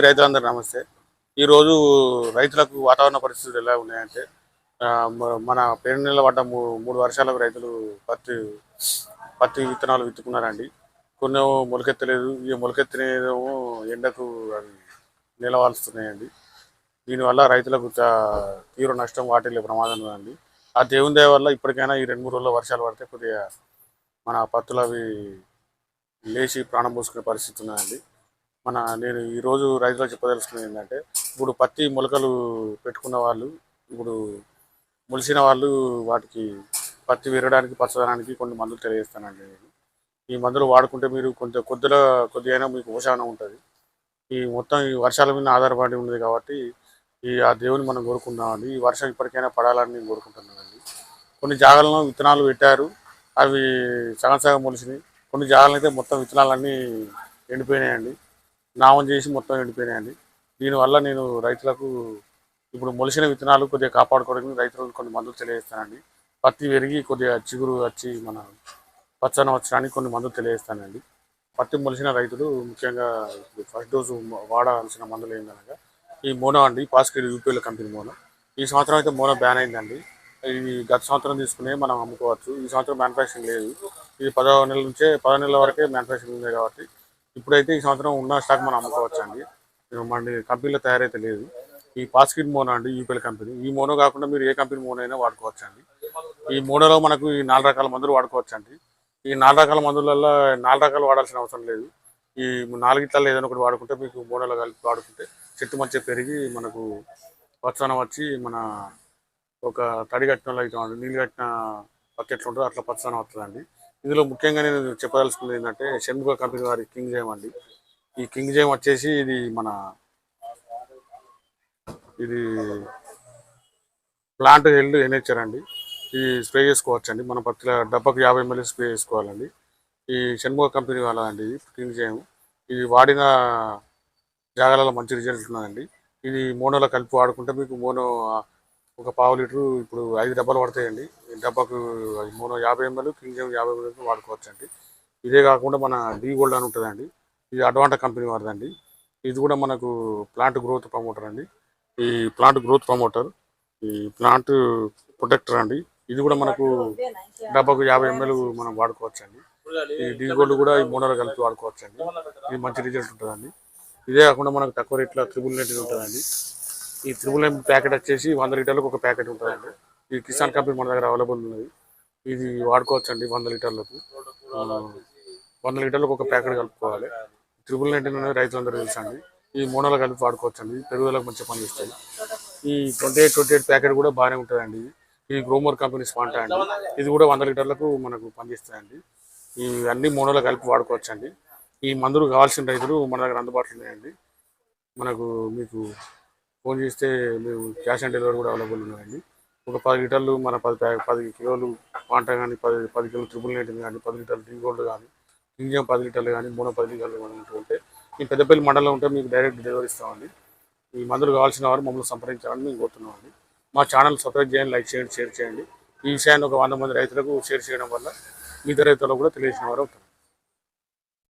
రైతులందరూ నమస్తే. ఈరోజు రైతులకు వాతావరణ పరిస్థితులు ఎలా ఉన్నాయంటే మన పేరు నెల పడ్డ 3 వర్షాలకు రైతులు పత్తి పత్తి విత్తనాలు విత్తుకున్నారండి. కొన్ని మొలకెత్తలేదు, ఈ మొలకెత్తినేమో ఎండకు అవి నిలవాల్స్తున్నాయండి. దీనివల్ల రైతులకు తీవ్ర నష్టం వాటిల్లే ప్రమాదం ఉందండి. ఆ దేవుని దయ వల్ల ఇప్పటికైనా ఈ 2-3 రోజుల్లో వర్షాలు పడితే కొద్దిగా మన పత్తులు అవి లేచి ప్రాణం పోసుకునే పరిస్థితి ఉన్నదండి. నేను ఈరోజు రైతులకు చెప్పదలుచుకున్నది ఏంటంటే, ఇప్పుడు పత్తి మొలకలు పెట్టుకున్న వాళ్ళు, ఇప్పుడు మొలిసిన వాళ్ళు వాటికి పత్తి విరగడానికి పచ్చదనానికి కొన్ని మందులు తెలియజేస్తానండి నేను. ఈ మందులు వాడుకుంటే మీరు కొద్దిగా మీకు ఉపశమనం ఉంటుంది. మొత్తం ఈ వర్షాల మీద ఆధారపడి ఉన్నది కాబట్టి ఆ దేవుని మనం కోరుకుందామండి. ఈ వర్షం ఇప్పటికైనా పడాలని నేను కోరుకుంటున్నానండి. కొన్ని జాగాలను విత్తనాలు పెట్టారు, అవి సగం సగం మొలిసినాయి. కొన్ని జాగాలను అయితే మొత్తం విత్తనాలన్నీ ఎండిపోయినాయండి, నామం చేసి మొత్తం ఎండిపోయినాయండి. దీనివల్ల నేను రైతులకు ఇప్పుడు మొలిసిన విత్తనాలు కొద్దిగా కాపాడుకోవడానికి రైతులకు కొన్ని మందులు తెలియజేస్తానండి. పత్తి పెరిగి కొద్దిగా చిగురు వచ్చి మన పచ్చన వచ్చడానికి కొన్ని మందులు తెలియజేస్తానండి. పత్తి మొలిసిన రైతులు ముఖ్యంగా ఇప్పుడు ఫస్ట్ డోసు వాడాల్సిన మందులు ఏంటనగా ఈ మోనో అండి, పాస్కిడ్ యూపీఎల్ కంపెనీ మోనో. ఈ సంవత్సరం అయితే మోనో బ్యాన్ అయిందండి. ఇది గత సంవత్సరం తీసుకునే మనం అమ్ముకోవచ్చు. ఈ సంవత్సరం మ్యానుఫ్యాక్చరింగ్ లేదు. ఇది 10 నెలల వరకే మ్యానుఫ్యాక్చరింగ్ ఉంది కాబట్టి ఇప్పుడైతే ఈ సంవత్సరం ఉన్న స్టాక్ మనం అమ్ముకోవచ్చు అండి. మన కంపెనీలో తయారైతే లేదు. ఈ పాస్కిడ్ మోనో అండి, యూపీఎల్ కంపెనీ. ఈ మోనో కాకుండా మీరు ఏ కంపెనీ మోనో అయినా వాడుకోవచ్చు అండి. ఈ మోనోలో మనకు ఈ 4 రకాల మందులు వాడుకోవచ్చు అండి. ఈ 4 రకాల మందులలో 4 రకాలు వాడాల్సిన అవసరం లేదు. ఈ 4గిట్లలో ఏదైనా ఒకటి వాడుకుంటే మీకు మోనోలో కలిపి వాడుకుంటే చెట్టు మంచిగా పెరిగి మనకు పచ్చదనం వచ్చి మన ఒక తడి కట్టిన అవుతామండి, నీళ్ళు కట్టిన పత్తి ఎట్లా ఉంటుందో అట్లా పచ్చదనం వస్తుందండి. ఇందులో ముఖ్యంగా నేను చెప్పదలుచుకున్నది ఏంటంటే, షణ్ముఖ కంపెనీ వారి కింగ్ జేమ్ అండి. ఈ కింగ్ జేమ్ వచ్చేసి ఇది ప్లాంట్ హెల్త్ ఎన్హెచ్ఆర్ అండి. ఇది స్ప్రే చేసుకోవచ్చు అండి. మన పత్తిలో డబ్బాకు 50 ml స్ప్రే చేసుకోవాలండి. ఈ షణ్ముఖ కంపెనీ వాళ్ళండి కింగ్ జేమ్. ఇది వాడిన జాగాలలో మంచి రిజల్ట్ ఉన్నదండి. ఇది మోనోలో కలిపి వాడుకుంటే మీకు మోనో ఒక 1/2 లీటరు ఇప్పుడు 5 డబ్బాలు పడతాయండి. డబ్బాకు మోనో 50 ml, కింగ్ జేమ్ 50 ml వాడుకోవచ్చు అండి. ఇదే కాకుండా మన డీ గోల్డ్ అని ఉంటుందండి. ఇది అడ్వాంటా కంపెనీ వారిదండి. ఇది కూడా మనకు ప్లాంట్ గ్రోత్ ప్రమోటర్ అండి. ఈ ప్లాంట్ గ్రోత్ ప్రమోటర్, ఈ ప్లాంట్ ప్రొటెక్టర్ అండి. ఇది కూడా మనకు డబ్బాకు 50 ml మనం వాడుకోవచ్చు అండి. ఈ డీ గోల్డ్ కూడా ఈ మోనోలో కలిపి వాడుకోవచ్చు అండి. ఇది మంచి రిజల్ట్ ఉంటుందండి. ఇదే కాకుండా మనకు తక్కువ రేట్లో త్రిబుల్ నెట్ ఉంటుందండి. ఈ త్రిబుల్ నెట్ ప్యాకెట్ వచ్చేసి 100 లీటర్లకు ఒక ప్యాకెట్ ఉంటుందండి. ఈ కిసాన్ కంపెనీ మన దగ్గర అవైలబుల్ ఉన్నది. ఇది వాడుకోవచ్చు అండి. 100 లీటర్లకు 100 లీటర్లకు ఒక ప్యాకెట్ కలుపుకోవాలి. త్రిబుల్ నెట్ అనేది రైతులందరూ తెలుసు అండి. ఈ మోనోలో కలిపి వాడుకోవచ్చు అండి. పెరుగుదలకు మంచిగా పనిచేస్తాయి. ఈ 28 ప్యాకెట్ కూడా బాగానే ఉంటుందండి. ఇది గ్రోమర్ కంపెనీ స్పాంటా అండి. ఇది కూడా 100 లీటర్లకు మనకు పనిచేస్తాయండి. ఈ అన్ని మోనోలో కలిపి వాడుకోవచ్చు అండి. ఈ మందులు కావాల్సిన రైతులు మన దగ్గర అందుబాటులో ఉన్నాయండి. మీకు ఫోన్ చేస్తే మేము క్యాష్ ఆన్ డెలివరీ కూడా అవైలబుల్ ఉన్నాయండి. ఒక 10 లీటర్లు మన 10 కిలోలు పాంటా కానీ 10 కిలోలు త్రిబుల్ నెట్ కానీ 10 లీటర్లు డీ గోల్డ్ కానీ ఇంజియం 10 లీటర్లు కానీ 10 లీటర్లు కానీ ఉంటే ఈ పెద్దపల్లి మండలంలో ఉంటే మీకు డైరెక్ట్ డెలివరీ ఇస్తామండి. ఈ మందులు కావాల్సిన వారు మమ్మల్ని సంప్రదించాలని మేము కోరుతున్నామండి. మా ఛానల్ సబ్స్క్రైబ్ చేయండి, లైక్ చేయండి, షేర్ చేయండి. ఈ విషయాన్ని ఒక 100 మంది రైతులకు షేర్ చేయడం వల్ల మిగతా రైతులకు కూడా తెలియజేసిన వారు అవుతారు.